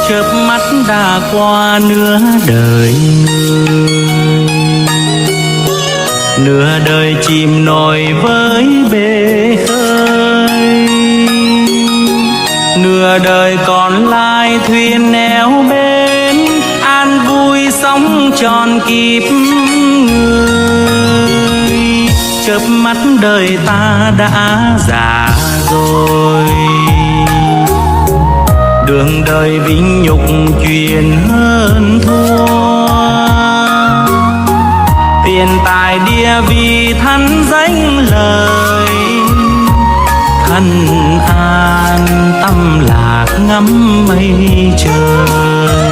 chớp mắt đã qua nửa đời người, nửa đời chìm nổi với bể khơi, nửa đời còn lại thuyền neo bên an vui sống tròn kiếp người. Chớp mắt đời ta đã già rồi, đường đời vinh nhục chuyện hơn thua, tiền tài địa vị thân danh lời, thân an tâm lạc ngắm mây trời.